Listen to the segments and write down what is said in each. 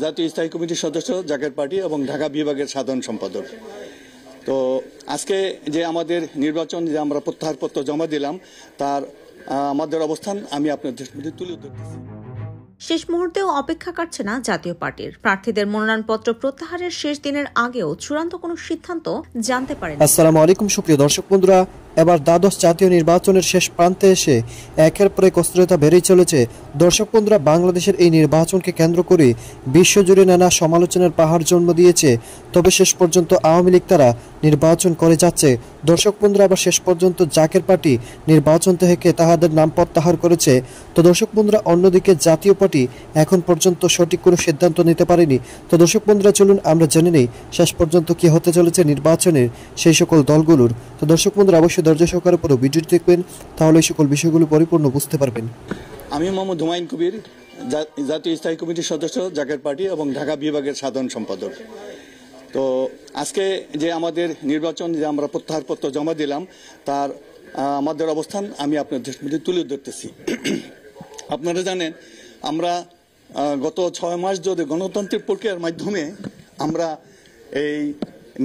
জাতীয় স্থায়ী কমিটির সদস্য, জাকের পার্টি এবং ঢাকা বিভাগের সাধারণ সম্পাদক। তো আজকে যে আমাদের নির্বাচন যে আমরা প্রত্যাহারপত্র জমা দিলাম তার আমাদের অবস্থান আমি আপনাদের সামনে তুলে ধরতেছি। শেষ মুহূর্তেও অপেক্ষা কাটছে না জাতীয় পার্টির। প্রার্থীদের মনোনয়নপত্র প্রত্যাহারের শেষ দিনের আগেও চূড়ান্ত কোনো সিদ্ধান্ত জানতে পারেন। আসসালামু আলাইকুম সুপ্রিয় দর্শক বন্ধুরা, এবার দ্বাদশ জাতীয় নির্বাচনের শেষ প্রান্তে এসে একের পর এক অস্থিরতা বেড়েই চলেছে। দর্শক বন্ধুরা, বাংলাদেশের এই নির্বাচনকে কেন্দ্র করে বিশ্বজুড়ে নানা সমালোচনার পাহাড় জন্ম দিয়েছে। তবে শেষ পর্যন্ত আওয়ামী লীগ তারা নির্বাচন করে যাচ্ছে। দর্শক বন্ধুরা, আবার শেষ পর্যন্ত জাকের পার্টি নির্বাচন থেকে তাহাদের নাম প্রত্যাহার করেছে। তো দর্শক বন্ধুরা, অন্যদিকে জাতীয় পার্টি এখন পর্যন্ত সঠিক কোনো সিদ্ধান্ত নিতে পারেনি। তো দর্শক বন্ধুরা, চলুন আমরা জেনে নেই শেষ পর্যন্ত কি হতে চলেছে নির্বাচনের সেই সকল দলগুলোর। তো দর্শক বন্ধুরা, অবশ্যই ধৈর্য সহকারে পুরো ভিডিওটি দেখবেন, তাহলে এই সকল বিষয়গুলো পরিপূর্ণ বুঝতে পারবেন। আমি মোহাম্মদ হুমায়ুন কবির, জাতীয় স্থায়ী কমিটির সদস্য, জাকের পার্টি এবং ঢাকা বিভাগের সাধারণ সম্পাদক। তো আজকে যে আমাদের নির্বাচন যে আমরা প্রত্যাহারপত্র জমা দিলাম তার আমাদের অবস্থান আমি আপনাদের সামনে তুলে ধরতেছি। আপনারা জানেন আমরা গত 6 মাস ধরে গণতান্ত্রিক প্রক্রিয়ার মাধ্যমে আমরা এই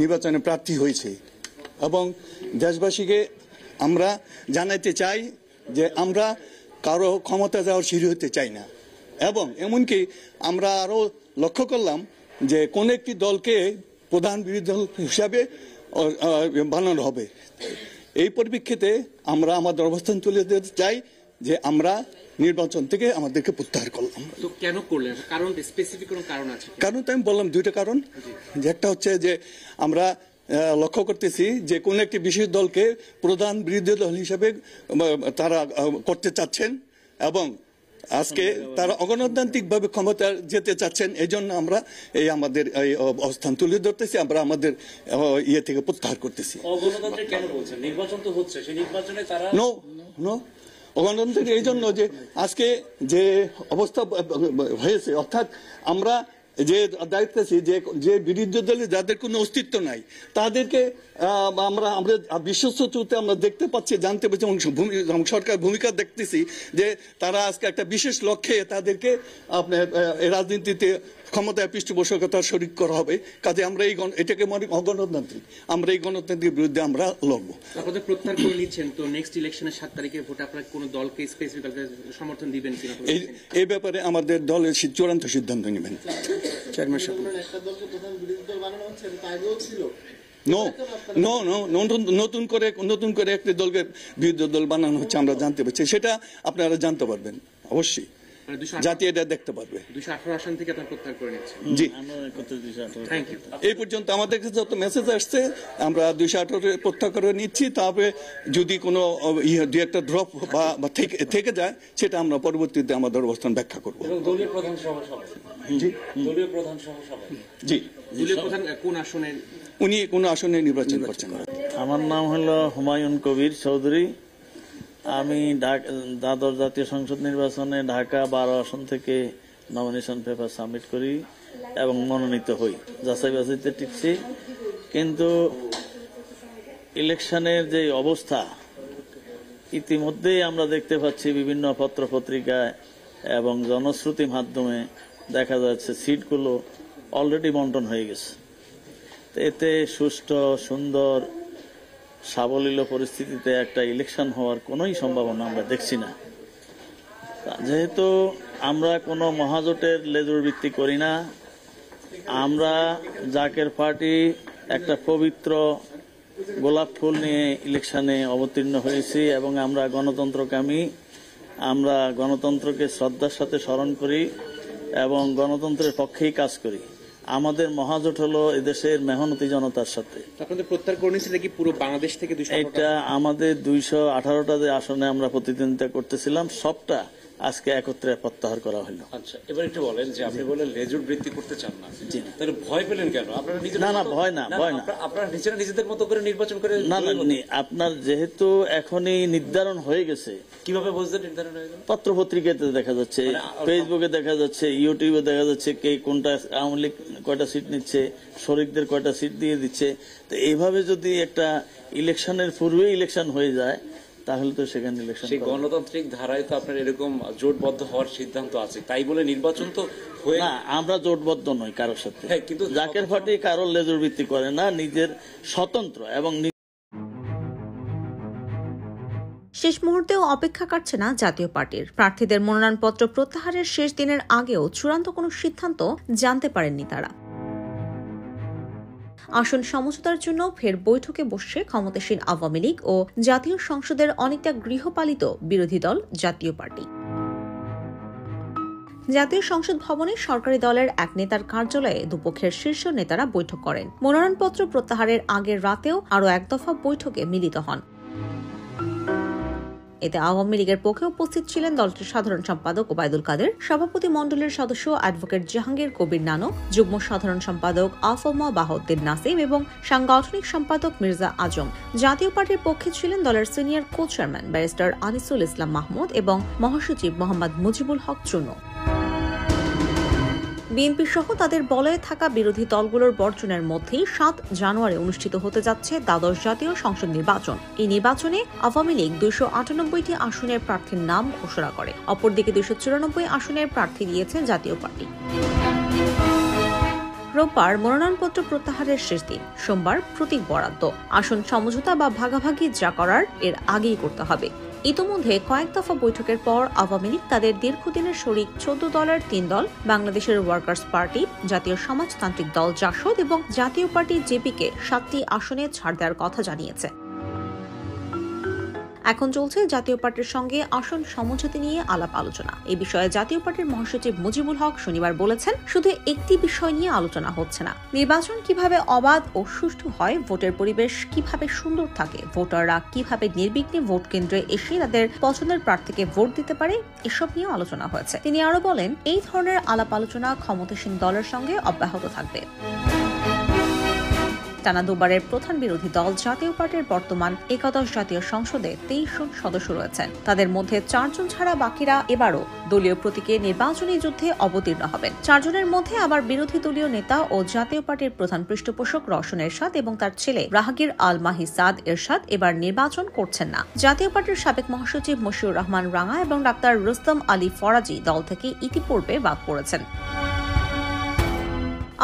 নির্বাচনে প্রার্থী হয়েছি এবং দেশবাসীকে আমরা জানাইতে চাই যে আমরা কারো ক্ষমতা যাওয়ার সিঁড়ি হতে চাই না। এবং এমনকি আমরা আরও লক্ষ্য করলাম যে কোন একটি দলকে প্রধান বিরোধী দল হিসাবে বানানো হবে। এই পরিপ্রেক্ষিতে আমরা আমাদের অবস্থান তুলে দিতে চাই যে আমরা নির্বাচন থেকে আমাদেরকে প্রত্যাহার করলাম। তো কেন করলেন? কারণ স্পেসিফিক কোনো কারণ আছে? কারণ তো আমি বললাম দুইটা কারণ। যে একটা হচ্ছে যে আমরা লক্ষ্য করতেছি যে কোন একটি বিশেষ দলকে প্রধান বিরোধী দল হিসাবে তারা করতে চাচ্ছেন এবং আজকে তারা অগণতান্ত্রিক ভাবে ক্ষমতা যেতে চাচ্ছেন। এই জন্য আমরা আমাদের এই অবস্থান তুলে ধরতেছি, আমরা আমাদের ইয়ে থেকে প্রত্যাহার করতেছি। অগণতান্ত্রিক কেন বলছেন? নির্বাচন তো হচ্ছে, সেই নির্বাচনে তারা নো অগণতান্ত্রিক এই জন্য যে আজকে যে অবস্থা হয়েছে, অর্থাৎ আমরা যে দেখতেছি যে বিরোধী দলে যাদের কোনো অস্তিত্ব নাই তাদেরকে আমরা বিশ্বস্ততে আমরা দেখতে পাচ্ছি, জানতে পারছি এবং সরকার ভূমিকা দেখতেছি যে তারা আজকে একটা বিশেষ লক্ষ্যে তাদেরকে আপনার রাজনীতিতে ক্ষমতায় পৃষ্ঠপোষকতার শরিক করা হবে। কাজে আমরা এটাকে মনে অগণতান্ত্রিক, আমরা এই গণতান্ত্রিকের বিরুদ্ধে আমরা লড়বো। আপনাদের প্রত্যাহার করে নিচ্ছেন তো নেক্সট ইলেকশনের 7 তারিখের ভোটে আপনারা কোন দলকে স্পেসিফিক সমর্থন দিবেন কিনা এই ব্যাপারে আমাদের দলের চূড়ান্ত সিদ্ধান্ত নেবেন। চেয়ারম্যান সাহেব, নতুন করে একটি দলকে বিরোধী দল বানানো হচ্ছে আমরা জানতে পারছি, সেটা আপনারা জানতে পারবেন অবশ্যই, জাতি এটা দেখতে পারবে। 218 আসন থেকে আপনারা প্রত্যাহার করে নিচ্ছেন? জি, থ্যাংক ইউ। এই পর্যন্ত আমাদের কাছে যত মেসেজ আসছে আমরা 218 প্রত্যাহার করে নিচ্ছি। তবে যদি কোনো দুই একটা ড্রপ বা থেকে যায় সেটা আমরা পরবর্তীতে আমাদের অবস্থান ব্যাখ্যা করব। দলীয় প্রধান সভা জি, দলীয় প্রধান সভা জি, দলীয় প্রধান কোন আসনে? উনি কোন আসনে নির্বাচন করছেন? আমার নাম হলো হুমায়ুন কবির চৌধুরী। আমি দ্বাদশ জাতীয় সংসদ নির্বাচনে ঢাকা 12 আসন থেকে নমিনেশন পেপার সাবমিট করি এবং মনোনীত হই। যাচাই বাছাইতে টিকছি, কিন্তু ইলেকশনের যে অবস্থা ইতিমধ্যেই আমরা দেখতে পাচ্ছি বিভিন্ন পত্র পত্রিকায় এবং জনশ্রুতি মাধ্যমে দেখা যাচ্ছে সিটগুলো অলরেডি বন্টন হয়ে গেছে। এতে সুষ্ঠু সুন্দর সাবলীল পরিস্থিতিতে একটা ইলেকশন হওয়ার কোনোই সম্ভাবনা আমরা দেখছি না। যেহেতু আমরা কোনো মহাজোটের লেজুর ভিত্তি করি না, আমরা জাকের পার্টি একটা পবিত্র গোলাপ ফুল নিয়ে ইলেকশনে অবতীর্ণ হয়েছি এবং আমরা গণতন্ত্রকামী, আমরা গণতন্ত্রকে শ্রদ্ধার সাথে স্মরণ করি এবং গণতন্ত্রের পক্ষেই কাজ করি। আমাদের মহাজোট হলো এদেশের মেহনতি জনতার সাথে। আপনাদের প্রত্যাহার করে নিয়েছিল কি পুরো বাংলাদেশ থেকে? এটা আমাদের 218টা যে আসনে আমরা প্রতিদ্বন্দ্বিতা করতেছিলাম সবটা আজকে একত্রে প্রত্যাহার করা হলো। আচ্ছা, এবার একটু বলেন যে আপনি বললেন লেজুর বৃত্তি করতে চান না, তাহলে ভয় পেলেন কেন? আপনারা না ভয় না আপনারা নিজেদের মতো করে নির্বাচন করে না আপনার যেহেতু এখনই নির্ধারণ হয়ে গেছে। কিভাবে বুঝতে নির্ধারণ হয়ে গেল? পত্র পত্রিকাতে দেখা যাচ্ছে, ফেসবুকে দেখা যাচ্ছে, ইউটিউবে দেখা যাচ্ছে কে কোনটা আওয়ামী লীগ কয়টা সিট নিচ্ছে, শরিকদের কয়টা সিট দিয়ে দিচ্ছে। তো এইভাবে যদি একটা ইলেকশনের পূর্বে ইলেকশন হয়ে যায় তাহলে তো সেখানে ইলেকশন সেই গণতান্ত্রিক ধারায় তো আপনার এরকম জোটবদ্ধ হওয়ার সিদ্ধান্ত আছে, তাই বলে নির্বাচন তো হয়ে না, আমরা জোটবদ্ধ নই কারোর সাথে। হ্যাঁ, কিন্তু জাকের পার্টি কারোর লেজুর ভিত্তি করে না, নিজের স্বতন্ত্র এবং শেষ মুহূর্তেও অপেক্ষা কাটছে না জাতীয় পার্টির। প্রার্থীদের মনোনয়নপত্র প্রত্যাহারের শেষ দিনের আগেও চূড়ান্ত কোনো সিদ্ধান্ত জানতে পারেননি তারা। আসন সমঝোতার জন্য ফের বৈঠকে বসছে ক্ষমতাসীন আওয়ামী লীগ ও জাতীয় সংসদের অনেকটা গৃহপালিত বিরোধী দল জাতীয় পার্টি। জাতীয় সংসদ ভবনে সরকারি দলের এক নেতার কার্যালয়ে দুপক্ষের শীর্ষ নেতারা বৈঠক করেন। মনোনয়নপত্র প্রত্যাহারের আগের রাতেও আরও এক দফা বৈঠকে মিলিত হন। এতে আওয়ামী লীগের পক্ষে উপস্থিত ছিলেন দলটির সাধারণ সম্পাদক ওবায়দুল কাদের, সভাপতি মণ্ডলের সদস্য অ্যাডভোকেট জাহাঙ্গীর কবির নানক, যুগ্ম সাধারণ সম্পাদক আফমা বাহাউদ্দিন নাসিম এবং সাংগঠনিক সম্পাদক মির্জা আজম। জাতীয় পার্টির পক্ষে ছিলেন দলের senior co chairman barrister Anisul Islam Mahmud এবং মহাসচিব মোহাম্মদ মুজিবুল হক চুনু। বিএনপি সহ তাদের বলয়ে থাকা বিরোধী দলগুলোর বর্জনের মধ্যেই 7 জানুয়ারি অনুষ্ঠিত হতে যাচ্ছে দ্বাদশ জাতীয় সংসদ নির্বাচন। এই নির্বাচনে আওয়ামী লীগ 298টি আসনের প্রার্থীর নাম ঘোষণা করে, অপরদিকে 294 আসনের প্রার্থী দিয়েছে জাতীয় পার্টি। রোববার মনোনয়নপত্র প্রত্যাহারের শেষ দিন, সোমবার প্রতীক বরাদ্দ। আসন সমঝোতা বা ভাগাভাগি যা করার এর আগেই করতে হবে। ইতোমধ্যে কয়েক দফা বৈঠকের পর আওয়ামী লীগ তাদের দীর্ঘদিনের শরিক 14 দলের 3 দল বাংলাদেশের ওয়ার্কার্স পার্টি, জাতীয় সমাজতান্ত্রিক দল জাসদ এবং জাতীয় পার্টি জেপিকে 7টি আসনে ছাড় দেওয়ার কথা জানিয়েছে। এখন চলছে জাতীয় পার্টির সঙ্গে আসন সমঝোতা নিয়ে আলাপ আলোচনা। এই বিষয়ে জাতীয় পার্টির মহাসচিব মুজিবুল হক শনিবার বলেছেন, শুধু একটি বিষয় নিয়ে আলোচনা হচ্ছে না, নির্বাচন কিভাবে অবাধ ও সুষ্ঠু হয়, ভোটের পরিবেশ কিভাবে সুন্দর থাকে, ভোটাররা কিভাবে নির্বিঘ্নে ভোট কেন্দ্রে এসে তাদের পছন্দের প্রার্থীকে ভোট দিতে পারে, এসব নিয়েও আলোচনা হয়েছে। তিনি আরো বলেন, এই ধরনের আলাপ আলোচনা ক্ষমতাসীন দলের সঙ্গে অব্যাহত থাকবে। টানা দুবারের প্রধান বিরোধী দল জাতীয় পার্টির বর্তমান একাদশ জাতীয় সংসদে 23 জন সদস্য রয়েছেন। তাদের মধ্যে 4 জন ছাড়া বাকিরা এবারও দলীয় প্রতীকে নির্বাচনী যুদ্ধে অবতীর্ণ হবেন। 4 জনের মধ্যে আবার বিরোধী দলীয় নেতা ও জাতীয় পার্টির প্রধান পৃষ্ঠপোষক রওশন এরশাদ এবং তার ছেলে রাহাগীর আল মাহি সাদ এরশাদ এবার নির্বাচন করছেন না। জাতীয় পার্টির সাবেক মহাসচিব মশিউর রহমান রাঙা এবং ডাক্তার রুস্তম আলী ফরাজি দল থেকে ইতিপূর্বে বাদ পড়েছেন।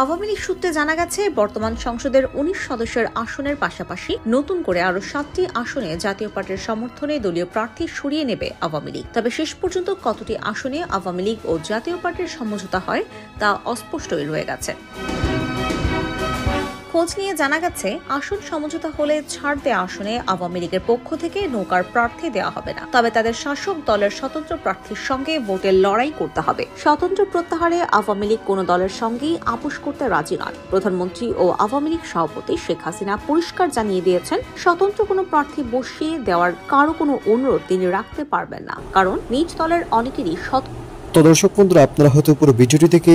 আওয়ামী লীগ সূত্রে জানা গেছে, বর্তমান সংসদের 19 সদস্যের আসনের পাশাপাশি নতুন করে আরো 7টি আসনে জাতীয় পার্টির সমর্থনে দলীয় প্রার্থী সরিয়ে নেবে আওয়ামী লীগ। তবে শেষ পর্যন্ত কতটি আসনে আওয়ামী লীগ ও জাতীয় পার্টির সমঝোতা হয় তা অস্পষ্টই রয়ে গেছে। খোঁজ নিয়ে জানা গেছে, আসন সমঝোতা হলে ছাড় দেওয়া আসনে আওয়ামী লীগের পক্ষ থেকে নৌকার প্রার্থী দেওয়া হবে না, তবে তাদের শাসক দলের স্বতন্ত্র প্রার্থীর সঙ্গে ভোটের লড়াই করতে হবে। স্বতন্ত্র প্রত্যাহারে আওয়ামী লীগ কোনো দলের সঙ্গেই আপোষ করতে রাজি নয়। প্রধানমন্ত্রী ও আওয়ামী লীগ সভাপতি শেখ হাসিনা পরিষ্কার জানিয়ে দিয়েছেন, স্বতন্ত্র কোনো প্রার্থী বসিয়ে দেওয়ার কারো কোনো অনুরোধ তিনি রাখতে পারবেন না, কারণ নিজ দলের অনেকেরই তো দর্শক বন্ধুরা, আপনারা হয়তো পুরো ভিডিওটি দেখে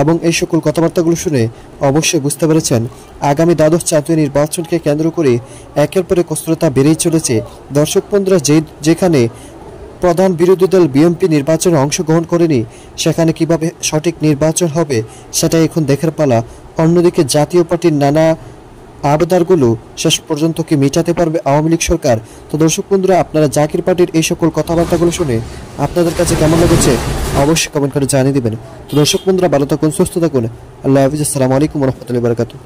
এবং এই সকল কথাবার্তাগুলো শুনে অবশ্যই বুঝতে পেরেছেন, আগামী দ্বাদশ জাতীয় নির্বাচনকে কেন্দ্র করে একের পর এক অস্থিরতা বেড়েই চলেছে। দর্শক বন্ধুরা, যেখানে প্রধান বিরোধী দল বিএনপি নির্বাচনে অংশগ্রহণ করেনি, সেখানে কিভাবে সঠিক নির্বাচন হবে সেটা এখন দেখার পালা। অন্যদিকে জাতীয় পার্টির নানা আবেদনগুলো শেষ পর্যন্ত কি মেটাতে পারবে আওয়ামী লীগ সরকার? তো দর্শক বন্ধুরা, আপনারা জাকির পার্টির এই সকল কথাবার্তাগুলো শুনে আপনাদের কাছে কেমন লেগেছে অবশ্যই কমেন্ট করে জানিয়ে দিবেন। তো দর্শক বন্ধুরা, ভালো থাকুন, সুস্থ থাকুন। আল্লাহ হাফিজ। আসসালামু আলাইকুম ওয়া রাহমাতুল্লাহি ওয়া বারাকাতুহু।